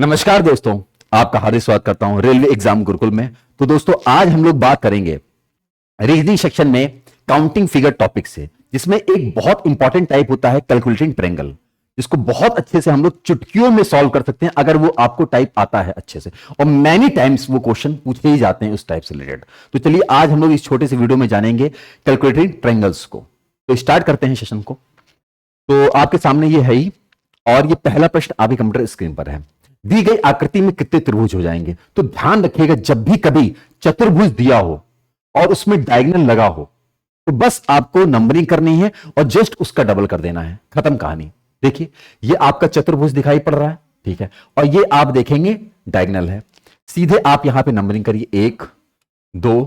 नमस्कार दोस्तों, आपका हार्दिक स्वागत करता हूं रेलवे एग्जाम गुरुकुल में। तो दोस्तों, आज हम लोग बात करेंगे रीजनिंग सेक्शन में काउंटिंग फिगर टॉपिक से, जिसमें एक बहुत इंपॉर्टेंट टाइप होता है कैलकुलेटिंग ट्रायंगल, जिसको बहुत अच्छे से हम लोग चुटकियों में सॉल्व कर सकते हैं अगर वो आपको टाइप आता है अच्छे से। और मैनी टाइम्स वो क्वेश्चन पूछे ही जाते हैं उस टाइप से रिलेटेड। तो चलिए आज हम लोग इस छोटे से वीडियो में जानेंगे कैलकुलेटिंग ट्रायंगल्स को। तो स्टार्ट करते हैं सेशन को। तो आपके सामने ये है ही, और ये पहला प्रश्न आपके कंप्यूटर स्क्रीन पर है। दी गई आकृति में कितने त्रिभुज हो जाएंगे? तो ध्यान रखिएगा, जब भी कभी चतुर्भुज दिया हो और उसमें डायगोनल लगा हो तो बस आपको नंबरिंग करनी है और जस्ट उसका डबल कर देना है, खत्म कहानी। देखिए, ये आपका चतुर्भुज दिखाई पड़ रहा है, ठीक है, और ये आप देखेंगे डायगोनल है। सीधे आप यहां पे नंबरिंग करिए, 1 2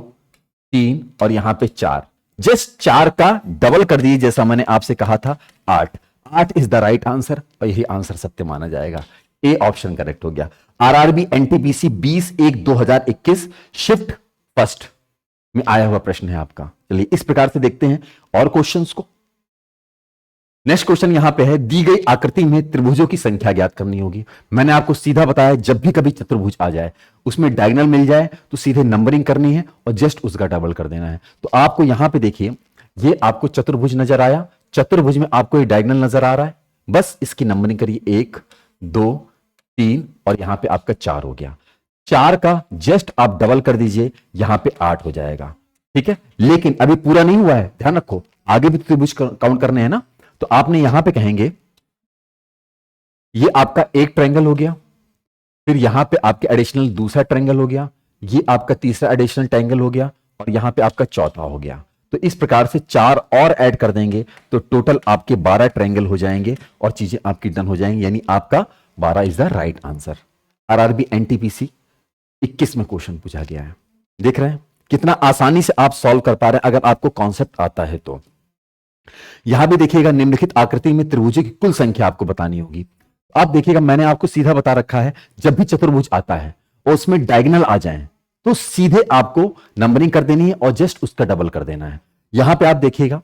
3 और यहां पे 4। जस्ट 4 का डबल कर दीजिए, जैसा मैंने आपसे कहा था 8। 8 इज द राइट आंसर और यही आंसर सत्य माना जाएगा। ए ऑप्शन करेक्ट हो गया। आरआरबी एनटीपीसी 20/1/2021 शिफ्ट फर्स्ट में आया हुआ प्रश्न है आपका। चलिए इस प्रकार से देखते हैं और क्वेश्चंस को। नेक्स्ट क्वेश्चन यहां पे है, दी गई आकृति में त्रिभुजों की संख्या ज्ञात करनी होगी। मैंने आपको सीधा बताया, जब भी कभी चतुर्भुज आ जाए, उसमें डायगोनल मिल जाए तो सीधे नंबरिंग करनी है और जस्ट उसका डबल कर देना है। तो आपको यहां पे देखिए, ये आपको चतुर्भुज नजर आया, चतुर्भुज में आपको ये डायगोनल नजर आ रहा है, बस इसकी नंबरिंग करिए, 1 2 3 और यहां पे आपका 4 हो गया। 4 का जस्ट आप डबल कर दीजिए, यहां पे 8 हो जाएगा, ठीक है। लेकिन अभी पूरा नहीं हुआ है, ध्यान रखो, आगे भी त्रिभुज काउंट करने हैं ना। तो आपने यहां पे कहेंगे ये आपका एक ट्रायंगल हो गया, फिर यहां पे आपके एडिशनल दूसरा ट्रायंगल हो गया, ये आपका तीसरा एडिशनल ट्रायंगल हो गया और यहां पे आपका चौथा हो गया। तो इस प्रकार से 4 और ऐड कर देंगे तो टोटल आपके 12 ट्रायंगल हो जाएंगे और चीजें आपकी डन हो जाएंगी, यानी आपका 12 is the right answer. RRB NTPC 21 में क्वेश्चन पूछा गया है। देख रहे हैं कितना आसानी से आप सॉल्व कर पा रहे हैं अगर आपको कॉन्सेप्ट आता है तो। यहां भी देखिएगा, निम्नलिखित आकृति में त्रिभुजों की कुल संख्या आपको बतानी होगी। आप देखिएगा, मैंने आपको सीधा बता रखा है, जब भी चतुर्भुज आता है और उसमें डायगोनल आ जाए तो सीधे आपको नंबरिंग कर देनी है और जस्ट उसका डबल कर देना है। यहां पे आप देखिएगा,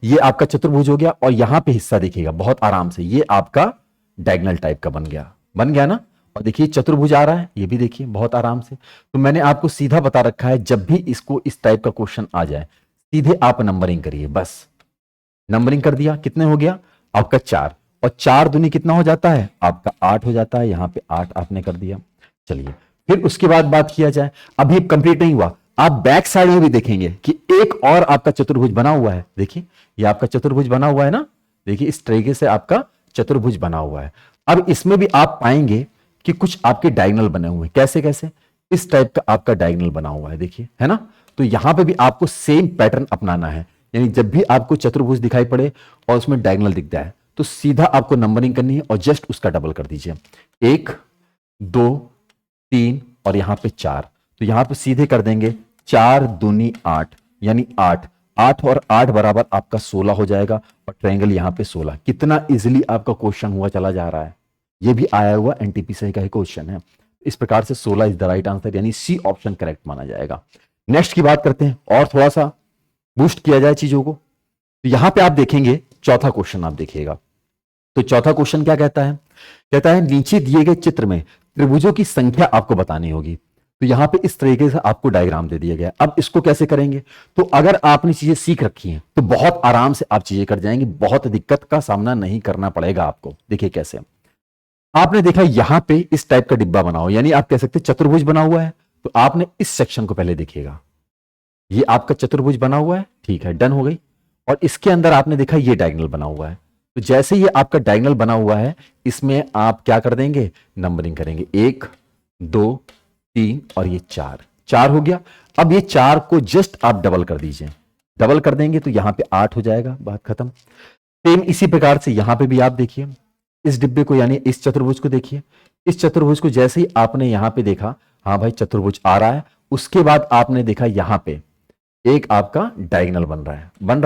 ये आपका चतुर्भुज हो गया और यहां पे हिस्सा देखिएगा बहुत आराम से, ये आपका डायगोनल टाइप का बन गया ना। और देखिए चतुर्भुज आ रहा है, ये भी देखिए बहुत आराम से। तो मैंने आपको सीधा बता रखा है, जब भी इसको इस टाइप का क्वेश्चन आ जाए सीधे आप नंबरिंग करिए, बस नंबरिंग कर दिया, कितने हो गया आपका 4, और 4 दूनी कितना हो जाता है आपका 8 हो जाता है। यहां पे 8 आपने कर दिया। चलिए फिर उसके बाद बात किया जाए, अभी कंप्लीट नहीं हुआ, आप बैक साइड में भी देखेंगे कि एक और आपका चतुर्भुज बना हुआ है। देखिए ये आपका चतुर्भुज बना हुआ है ना, देखिए इस तरीके से आपका चतुर्भुज बना हुआ है। अब इसमें भी आप पाएंगे कि कुछ आपके डायगोनल बने हुए हैं। कैसे कैसे? इस टाइप का आपका डायगोनल बना हुआ है, देखिए, है ना। तो यहां पे भी आपको सेम पैटर्न अपनाना है, यानी जब भी आपको चतुर्भुज दिखाई पड़े और उसमें डायगोनल दिख जाए तो सीधा आपको नंबरिंग करनी है और जस्ट उसका डबल कर दीजिए, 1 2 3 और यहां पे 4। तो यहां पे सीधे कर देंगे, 4 दूनी 8 यानी 8 8 और 8 बराबर आपका 16 हो जाएगा और ट्रायंगल यहां पे 16। कितना इजीली आपका क्वेश्चन हुआ चला जा रहा है। ये भी आया हुआ एनटीपीसी का ही क्वेश्चन है। इस प्रकार से 16 इज द राइट आंसर, यानी सी ऑप्शन करेक्ट माना जाएगा। नेक्स्ट की बात करते हैं और थोड़ा सा बूस्ट किया जाए चीजों को। तो यहां पे आप देखेंगे चौथा क्वेश्चन, आप देखिएगा तो चौथा क्वेश्चन क्या कहता है? कहता है नीचे दिए गए चित्र में त्रिभुजों की संख्या आपको बतानी होगी। तो यहां पे इस तरीके से आपको डायग्राम दे दिया गया। अब इसको कैसे करेंगे? तो अगर आपने चीजें सीख रखी हैं तो बहुत आराम से आप चीजें कर जाएंगे, बहुत दिक्कत का सामना नहीं करना पड़ेगा आपको। देखिए कैसे, आपने देखा यहां पे इस टाइप का डिब्बा बना हो, यानी आप कह सकते चतुर्भुज बना हुआ है। तो आपने इस सेक्शन को पहले देखिएगा, ये आपका चतुर्भुज बना हुआ है, ठीक है, डन हो गई। और इसके अंदर आपने देखा ये डायगोनल बना हुआ है। तो जैसे ये आपका डायगोनल बना हुआ है, इसमें आप क्या कर देंगे, नंबरिंग करेंगे, 1 2 3 और ये 4 हो गया। अब ये 4 को जस्ट आप डबल कर दीजिए, डबल कर देंगे तो यहां पे 8 हो जाएगा, बात खत्म। सेम इसी प्रकार से यहां पे भी आप देखिए इस डिब्बे को, यानी इस चतुर्भुज को देखिए। इस चतुर्भुज को जैसे ही आपने यहां पे देखा, हाँ भाई चतुर्भुज आ रहा है, उसके बाद आपने देखा यहां पे एक आपका डायगोनल बन रहा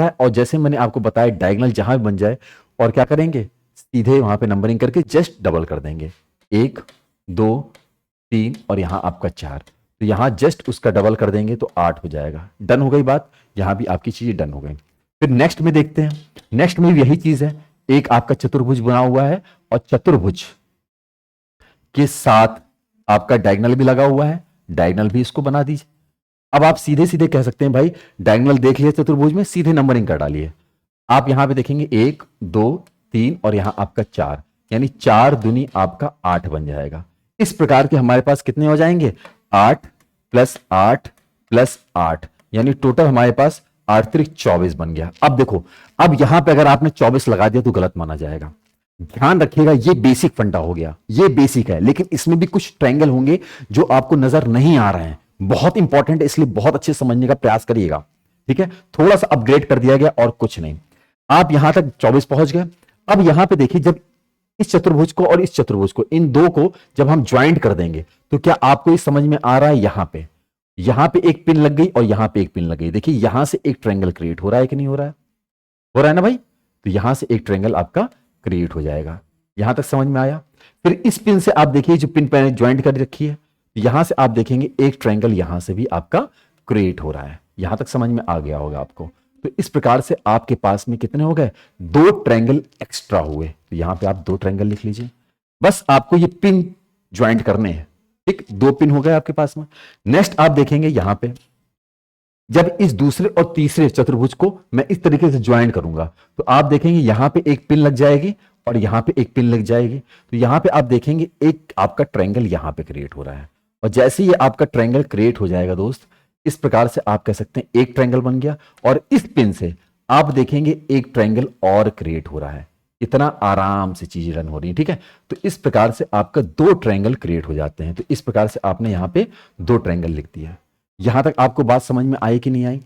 है। और जैसे मैंने आपको बताया, डायगोनल जहां भी बन जाए और क्या करेंगे, सीधे वहां पे नंबरिंग करके जस्ट डबल कर देंगे, 1 2 3 और यहां आपका 4। तो यहां जस्ट उसका डबल कर देंगे तो 8 हो जाएगा। डन हो गई बात, यहां भी आपकी चीजें डन हो गई। फिर नेक्स्ट में देखते हैं, नेक्स्ट में भी यही चीज है, एक आपका चतुर्भुज बना हुआ है और चतुर्भुज के साथ आपका डायगोनल भी लगा हुआ है, डायगोनल भी इसको बना दीजिए। अब आप सीधे सीधे कह सकते हैं भाई डायगोनल देख लिए चतुर्भुज में, सीधे नंबरिंग कर डालिए। आप यहां पे देखेंगे 1 2 3 और यहां आपका 4, यानी 4 दूनी आपका 8 बन जाएगा। इस प्रकार के हमारे पास कितने हो जाएंगे, 8 प्लस 8 प्लस 8, यानी टोटल हमारे पास 8 त्रिक 24 बन गया। अब देखो, अब यहां पे अगर आपने 24 लगा दिया तो गलत माना जाएगा। ध्यान रखिएगा, ये बेसिक फंडा हो गया, ये बेसिक है, लेकिन इसमें भी कुछ ट्रायंगल होंगे जो आपको नजर नहीं आ रहे हैं। बहुत इंपॉर्टेंट है, इसलिए बहुत अच्छे समझने का प्रयास करिएगा। ठीक है, थोड़ा सा अपग्रेड कर दिया गया और कुछ नहीं। आप यहां तक 24 पहुंच गए। अब यहां पे देखिए, जब इस चतुर्भुज को और इस चतुर्भुज को, इन दो को जब हम ज्वाइंट कर देंगे तो क्या आपको ये समझ में आ रहा है, यहां पे एक पिन लग गई और यहां पे एक पिन लग गई। देखिए यहां से एक ट्रायंगल क्रिएट हो रहा है कि नहीं हो रहा है, हो रहा है ना भाई। तो यहां से एक ट्रायंगल आपका क्रिएट हो जाएगा। यहां तक समझ में आया। फिर इस पिन से आप देखिए, जो पिन मैंने ज्वाइंट कर रखी है, यहां से आप देखेंगे एक ट्रायंगल यहां से भी आपका क्रिएट हो रहा है। यहां तक समझ में आ गया होगा आपको। तो इस प्रकार से आपके पास में कितने हो गए, 2 ट्रायंगल एक्स्ट्रा हुए। तो यहां पे आप 2 ट्रायंगल लिख लीजिए। बस आपको ये पिन ज्वाइंट करने हैं। ठीक, 2 पिन हो गए आपके पास में। नेक्स्ट आप देखेंगे यहां पे, जब इस दूसरे और तीसरे चतुर्भुज को मैं इस तरीके से ज्वाइंट करूंगा तो आप देखेंगे यहां पे एक पिन लग जाएगी और यहां पे एक पिन लग जाएगी। तो यहां पे आप देखेंगे एक आपका ट्रायंगल यहां पे क्रिएट हो रहा है। और जैसे ये आपका ट्रायंगल क्रिएट हो जाएगा दोस्त, इस प्रकार से आप कह सकते हैं एक ट्रायंगल बन गया। और इस पिन से आप देखेंगे एक ट्रायंगल और क्रिएट हो रहा है। इतना आराम से चीजें रन हो रही है। ठीक है, तो इस प्रकार से आपका 2 ट्रायंगल क्रिएट हो जाते हैं। तो इस प्रकार से आपने यहां पे 2 ट्रायंगल लिख दिया। यहां तक आपको बात समझ में आई कि नहीं आई?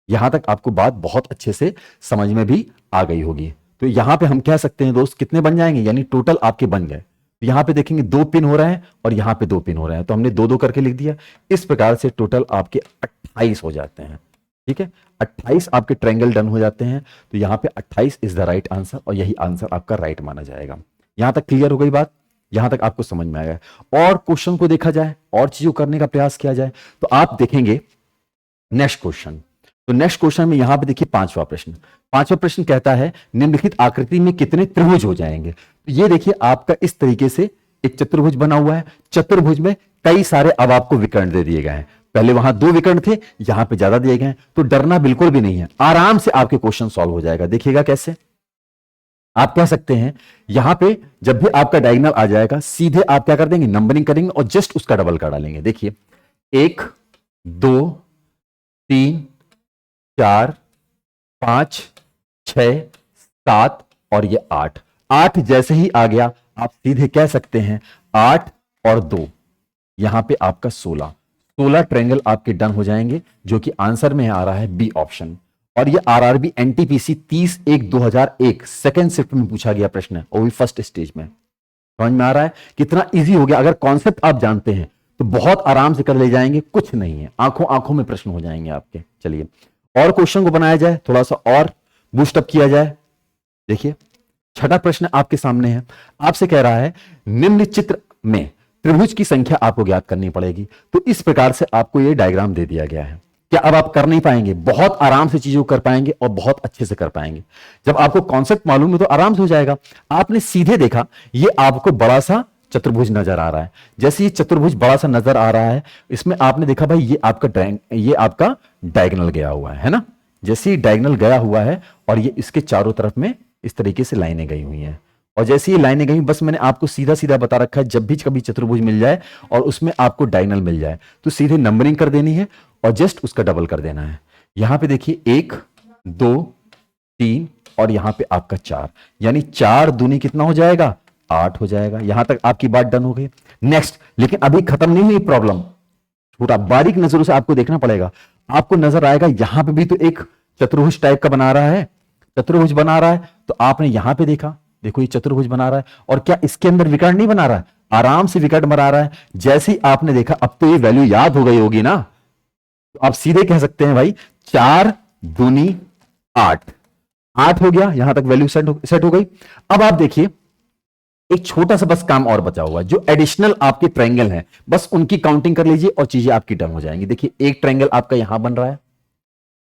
यहां तक आपको बात बहुत अच्छे से समझ में भी आ गई होगी। तो यहां पे हम कह सकते हैं दोस्त कितने बन जाएंगे, यानी टोटल आपके बन गए। तो यहां पे देखेंगे 2 पिन हो रहे हैं और यहां पे 2 पिन हो रहे हैं, तो हमने 2-2 करके लिख दिया। इस प्रकार से टोटल आपके 28 हो जाते हैं। ठीक है, 28 आपके ट्रायंगल डन हो जाते हैं। तो यहां पे 28 इज द राइट आंसर और यही आंसर आपका राइट माना जाएगा। यहां तक क्लियर हो गई बात? यहां तक आपको समझ में आया? और क्वेश्चन को देखा जाए और चीजों करने का प्रयास किया जाए तो आप देखेंगे नेक्स्ट क्वेश्चन। तो नेक्स्ट क्वेश्चन में यहां पे देखिए 5वां प्रश्न। 5वां प्रश्न कहता है निम्नलिखित आकृति में कितने त्रिभुज हो जाएंगे। तो ये देखिए आपका इस तरीके से एक चतुर्भुज बना हुआ है। चतुर्भुज में कई सारे अब आपको विकर्ण दे दिए गए हैं। पहले वहां 2 विकर्ण थे, यहां पे ज्यादा दिए गए हैं। तो डरना बिल्कुल भी नहीं है, आराम से आपके क्वेश्चन सॉल्व हो जाएगा। देखिएगा कैसे। आप कह सकते हैं यहां पे जब भी आपका डायगोनल आ जाएगा, सीधे आप क्या कर देंगे, नंबरिंग करेंगे और जस्ट उसका डबल कर डालेंगे। देखिए 1 2 3 4 5 6 7 और ये 8। 8 जैसे ही आ गया आप सीधे कह सकते हैं 8 और 2, यहां पे आपका 16 ट्रायंगल आपके डन हो जाएंगे, जो कि आंसर में आ रहा है बी ऑप्शन। और ये आरआरबी एनटीपीसी 30/1/2001 सेकेंड शिफ्ट में पूछा गया प्रश्न है, वो भी फर्स्ट स्टेज में। समझ में आ रहा है कितना इजी हो गया? अगर कॉन्सेप्ट आप जानते हैं तो बहुत आराम से कर ले जाएंगे, कुछ नहीं है, आंखों आंखों में प्रश्न हो जाएंगे आपके। चलिए और क्वेश्चन को बनाया जाए, थोड़ा सा और बूस्टअप किया जाए। देखिए छठा प्रश्न आपके सामने है। आपसे कह रहा है निम्न चित्र में त्रिभुज की संख्या आपको ज्ञात करनी पड़ेगी। तो इस प्रकार से आपको यह डायग्राम दे दिया गया है। क्या अब आप कर नहीं पाएंगे? बहुत आराम से चीजों को कर पाएंगे और बहुत अच्छे से कर पाएंगे। जब आपको कॉन्सेप्ट मालूम है तो आराम से हो जाएगा। आपने सीधे देखा ये आपको बड़ा सा चतुर्भुज नजर आ रहा है। जैसे ये चतुर्भुज बड़ा सा नजर आ रहा है, इसमें आपने देखा भाई ये आपका डायगोनल गया हुआ है ना। जैसे ही डायगोनल गया हुआ है और ये इसके चारों तरफ में इस तरीके से लाइनें गई हुई हैं। और जैसे ये लाइनें गई, बस मैंने आपको सीधा सीधा बता रखा है, जब भी कभी चतुर्भुज मिल जाए और उसमें आपको डायगोनल मिल जाए तो सीधे नंबरिंग कर देनी है और जस्ट उसका डबल कर देना है। यहां पे देखिए 1 2 3 और यहां पे आपका 4, यानी 4 दूनी कितना हो जाएगा? 8 हो जाएगा। यहां तक आपकी बात डन हो गई। नेक्स्ट, लेकिन अभी खत्म नहीं हुई प्रॉब्लम, पूरा बारीक नजरों से आपको देखना पड़ेगा। आपको नजर आएगा यहां पे भी तो एक चतुर्भुज टाइप का बना रहा है, चतुर्भुज बना रहा है। तो आपने यहां पे देखा, देखो ये चतुर्भुज बना रहा है और क्या इसके अंदर विकर्ण नहीं बना रहा है? आराम से विकर्ण बना रहा है। जैसे ही आपने देखा, अब तो ये वैल्यू याद हो गई होगी ना, तो आप सीधे कह सकते हैं भाई 4 दूनी 8, 8 हो गया। यहां तक वैल्यू सेट हो गई। अब आप देखिए एक छोटा सा बस काम और बचा हुआ है, जो एडिशनल आपके ट्रायंगल हैं, बस उनकी काउंटिंग कर लीजिए और चीजें आपकी डन हो जाएंगी। देखिए एक ट्रायंगल आपका यहां बन रहा है,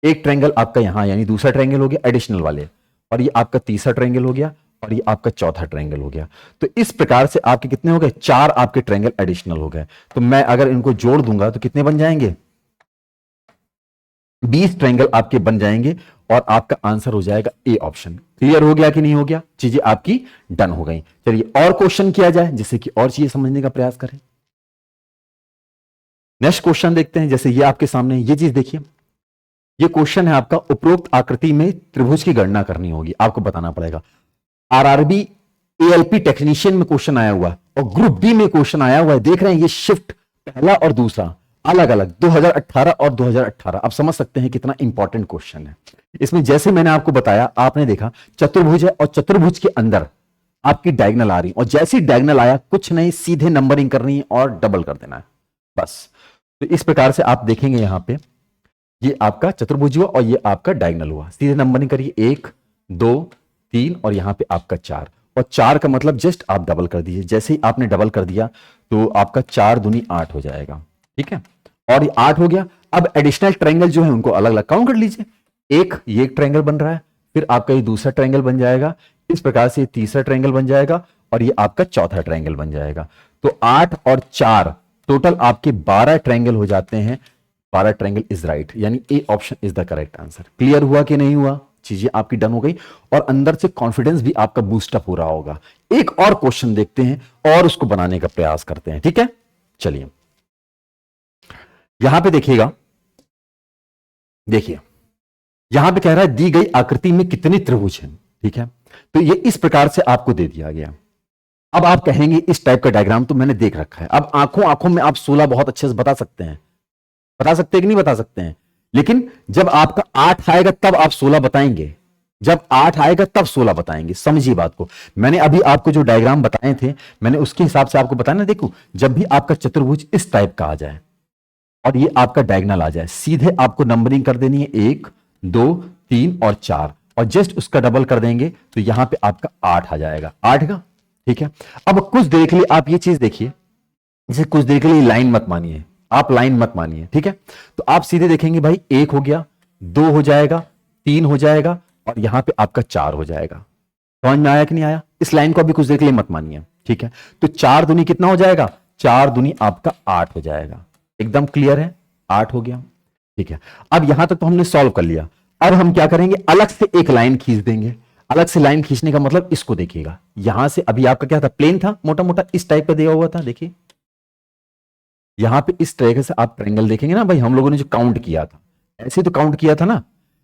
एक ट्रायंगल आपका यहां, यानी दूसरा ट्रायंगल हो गया एडिशनल वाले, और ये आपका तीसरा ट्रायंगल हो गया और ये आपका चौथा ट्रायंगल हो गया। तो इस प्रकार से आपके कितने हो गए, 4 आपके ट्रायंगल एडिशनल हो गए। तो मैं अगर इनको जोड़ दूंगा तो कितने बन जाएंगे, 20 ट्रायंगल आपके बन जाएंगे और आपका आंसर हो जाएगा ए ऑप्शन। क्लियर हो गया कि नहीं हो गया, चीजें आपकी डन हो गई। चलिए और क्वेश्चन किया जाए जिससे कि और चीजें समझने का प्रयास करें। नेक्स्ट क्वेश्चन देखते हैं। जैसे ये आपके सामने ये चीज देखिए, ये क्वेश्चन है आपका, उपरोक्त आकृति में त्रिभुज की गणना करनी होगी, आपको बताना पड़ेगा। आरआरबी एएलपी टेक्नीशियन में क्वेश्चन आया हुआ और ग्रुप बी में क्वेश्चन आया हुआ है। देख रहे हैं ये शिफ्ट पहला और दूसरा अलग अलग 2018 और 2018। आप समझ सकते हैं कितना इंपॉर्टेंट क्वेश्चन है। इसमें जैसे मैंने आपको बताया, आपने देखा चतुर्भुज है और चतुर्भुज के अंदर आपकी डायगोनल आ रही और जैसी डायगोनल आया कुछ नहीं, सीधे नंबरिंग करनी है और डबल कर देना है बस। तो इस प्रकार से आप देखेंगे यहां पे ये आपका चतुर्भुज हुआ और ये आपका डायगोनल हुआ, सीधे नंबरिंग करिए 1 2 3 और यहां पे आपका 4 और 4 का मतलब जस्ट आप डबल कर दीजिए। जैसे ही आपने डबल कर दिया तो आपका 4 दूनी 8 हो जाएगा, ठीक है। और ये 8 हो गया। अब एडिशनल ट्रायंगल जो है उनको अलग अलग काउंट कर लीजिए। ये एक ट्रायंगल बन रहा है, फिर आपका ये दूसरा ट्रायंगल बन जाएगा, इस प्रकार से ये तीसरा ट्रायंगल बन जाएगा और ये आपका चौथा ट्रायंगल बन जाएगा। तो 8 और 4 टोटल आपके 12 ट्रायंगल हो जाते हैं। 12 ट्रायंगल इज राइट, यानी A option is the correct answer. Clear हुआ कि नहीं हुआ, चीजें आपकी डन हो गई और अंदर से कॉन्फिडेंस भी आपका बूस्टअप हो रहा होगा। एक और क्वेश्चन देखते हैं और उसको बनाने का प्रयास करते हैं, ठीक है। चलिए यहां पे देखिएगा, देखिए यहां पे कह रहा है दी गई आकृति में कितने त्रिभुज हैं, ठीक है। तो ये इस प्रकार से आपको दे दिया गया। अब आप कहेंगे इस टाइप का डायग्राम तो मैंने देख रखा है। अब आंखों आंखों में आप 16 बहुत अच्छे से बता सकते हैं, बता सकते हैं कि नहीं बता सकते हैं, लेकिन जब आपका 8 आएगा तब आप 16 बताएंगे, जब 8 आएगा तब 16 बताएंगे। समझिए बात को। मैंने अभी आपको जो डायग्राम बताए थे मैंने उसके हिसाब से आपको बताया ना। देखो जब भी आपका चतुर्भुज इस टाइप का आ जाए और ये आपका डायगोनल आ जाए, सीधे आपको नंबरिंग कर देनी है 1 2 3 और 4 और जस्ट उसका डबल कर देंगे तो यहां पे आपका 8 आ जाएगा, 8 का, ठीक है। अब कुछ देर के लिए आप ये चीज देखिए, जैसे कुछ देर के लिए लाइन मत मानिए, आप लाइन मत मानिए, ठीक है। तो आप सीधे देखेंगे भाई 1 हो गया, 2 हो जाएगा, 3 हो जाएगा और यहां पे आपका 4 हो जाएगा। समझ में आया कि नहीं आया? इस लाइन को अभी कुछ देर के लिए मत मानिए, ठीक है। तो 4 दूनी कितना हो जाएगा, 4 दूनी आपका 8 हो जाएगा। एकदम क्लियर है, 8 हो गया, ठीक है। अब यहां तक तो हमने सॉल्व कर लिया। अब हम क्या करेंगे, अलग से एक लाइन खींच देंगे। अलग से लाइन खींचने का मतलब इसको देखिएगा, यहां से अभी आपका क्या था, प्लेन था, मोटा मोटा इस टाइप का दिया हुआ था। देखिए यहां पे इस तरीके से आप ट्रायंगल देखेंगे ना भाई, हम लोगों ने जो काउंट किया था ऐसे तो काउंट किया था ना,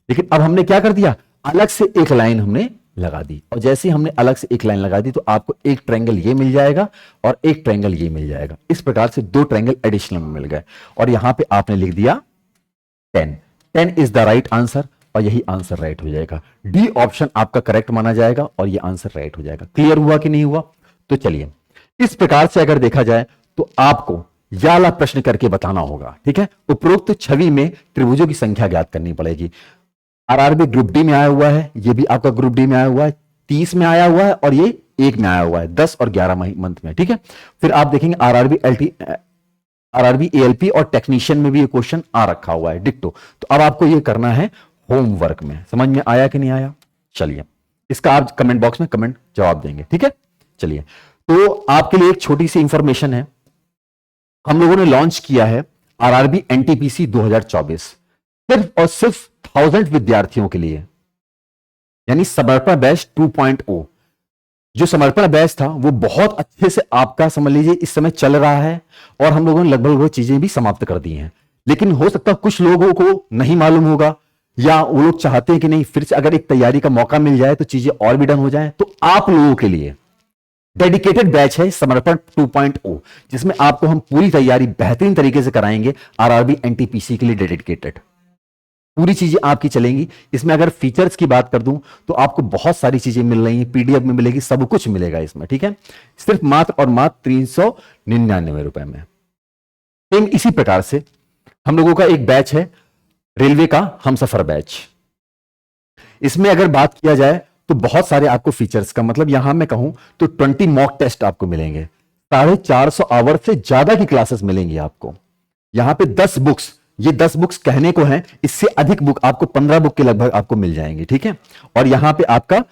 लेकिन अब हमने क्या कर दिया, अलग से एक लाइन हमने लगा दी और जैसे ही हमने अलग से एक लाइन लगा दी तो आपको एक ट्रायंगल ये मिल जाएगा और एक ट्रायंगल ये मिल जाएगा। इस प्रकार से 2 ट्रायंगल एडिशनल में मिल गए और यहां पे आपने लिख दिया 10। 10 इज द राइट आंसर और यही आंसर राइट हो जाएगा। डी ऑप्शन आपका करेक्ट माना जाएगा और ये आंसर राइट हो जाएगा। क्लियर हुआ कि नहीं हुआ? तो चलिए इस प्रकार से अगर देखा जाए तो आपको यह वाला प्रश्न करके बताना होगा, ठीक है। उपरोक्त छवि में त्रिभुजों की संख्या ज्ञात करनी पड़ेगी। आरआरबी ग्रुप डी में आया हुआ है, ये भी आपका ग्रुप डी में आया हुआ है, 30 में आया हुआ है और ये 1 में आया हुआ है, 10 और 11 मंथ में, ठीक है। फिर आप देखेंगे आरआरबी एएलपी और टेक्नीशियन में भी ये क्वेश्चन आ रखा हुआ है डिट्टो। तो अब आपको ये करना है होमवर्क में। समझ में आया कि नहीं आया? चलिए इसका आप कमेंट बॉक्स में कमेंट जवाब देंगे, ठीक है। चलिए तो आपके लिए एक छोटी सी इंफॉर्मेशन है, हम लोगों ने लॉन्च किया है आरआरबी एनटीपीसी 2024 सिर्फ और सिर्फ 1000 विद्यार्थियों के लिए, यानी समर्पण बैच 2.0। जो समर्पण बैच था वो बहुत अच्छे से आपका समझ लीजिए इस समय चल रहा है और हम लोगों ने लगभग वो चीजें भी समाप्त कर दी हैं। लेकिन हो सकता है कुछ लोगों को नहीं मालूम होगा या वो लोग चाहते हैं कि नहीं फिर से अगर एक तैयारी का मौका मिल जाए तो चीजें और भी डन हो जाए। तो आप लोगों के लिए डेडिकेटेड बैच है समर्पण 2.0, जिसमें आपको हम पूरी तैयारी बेहतरीन तरीके से कराएंगे। आरआरबी एनटीपीसी के लिए डेडिकेटेड पूरी चीजें आपकी चलेंगी। इसमें अगर फीचर्स की बात कर दूं तो आपको बहुत सारी चीजें मिल रही हैं, पीडीएफ में मिलेगी, सब कुछ मिलेगा इसमें, ठीक है। सिर्फ मात्र और मात्र 399 रुपए में। सेम इसी प्रकार से हम लोगों का एक बैच है रेलवे का हमसफर बैच। इसमें अगर बात किया जाए तो बहुत सारे आपको फीचर्स का मतलब यहां मैं कहूं तो 20 मॉक टेस्ट आपको मिलेंगे, 450 आवर से ज्यादा की क्लासेस मिलेंगी आपको। यहां पे 10 बुक्स, ये 10 बुक्स कहने को हैं, इससे अधिक बुक आपको 15 बुक के लगभग आपको मिल जाएंगे, ठीक है। और यहां पे आपका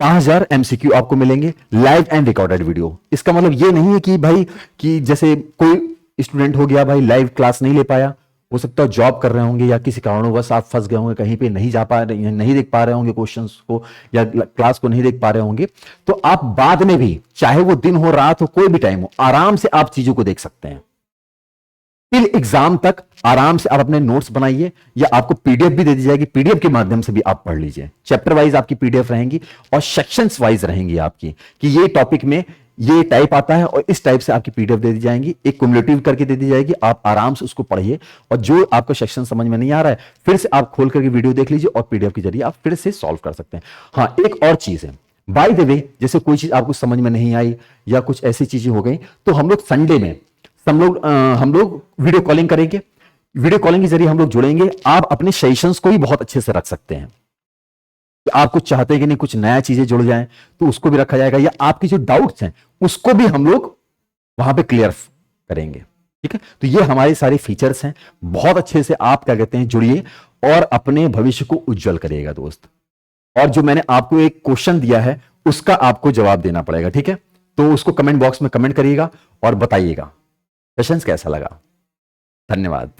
5000 एमसीक्यू आपको मिलेंगे, लाइव एंड रिकॉर्डेड वीडियो। इसका मतलब ये नहीं है कि भाई कि जैसे कोई स्टूडेंट हो गया भाई लाइव क्लास नहीं ले पाया, हो सकता है जॉब कर रहे होंगे या किसी कारणवश आप फंस गए होंगे कहीं पे, नहीं जा पा रहे, नहीं देख पा रहे होंगे क्वेश्चंस को या क्लास को नहीं देख पा रहे होंगे, तो आप बाद में भी चाहे वो दिन हो रात हो कोई भी टाइम हो आराम से आप चीजों को देख सकते हैं। टिल एग्जाम तक आराम से आप अपने नोट्स बनाइए या आपको पीडीएफ भी दे दी जाएगी, पीडीएफ के माध्यम से भी आप पढ़ लीजिए। चैप्टर वाइज आपकी पीडीएफ रहेंगी और सेक्शंस वाइज रहेंगी आपकी कि ये टॉपिक में ये टाइप आता है और इस टाइप से आपकी पीडीएफ दे दी जाएंगी, एक क्युमुलेटिव करके दे दी जाएगी। आप आराम से उसको पढ़िए और जो आपको सेक्शन समझ में नहीं आ रहा है फिर से आप खोल करके वीडियो देख लीजिए और पीडीएफ के जरिए आप फिर से सॉल्व कर सकते हैं। हाँ, एक और चीज है बाय द वे, जैसे कोई चीज आपको समझ में नहीं आई या कुछ ऐसी चीजें हो गई तो हम लोग संडे में हम लोग वीडियो कॉलिंग करेंगे, वीडियो कॉलिंग के जरिए हम लोग जुड़ेंगे। आप अपने सेशंस को भी बहुत अच्छे से रख सकते हैं। आप कुछ चाहते हैं कि नहीं कुछ नया चीजें जुड़ जाएं तो उसको भी रखा जाएगा, या आपकी जो डाउट्स हैं उसको भी हम लोग वहां पे क्लियर करेंगे। ठीक है, तो ये हमारे सारे फीचर्स हैं। बहुत अच्छे से आप क्या कहते हैं जुड़िए और अपने भविष्य को उज्जवल करिएगा दोस्त। और जो मैंने आपको एक क्वेश्चन दिया है उसका आपको जवाब देना पड़ेगा। ठीक है, तो उसको कमेंट बॉक्स में कमेंट करिएगा और बताइएगा सेशंस कैसा लगा। धन्यवाद।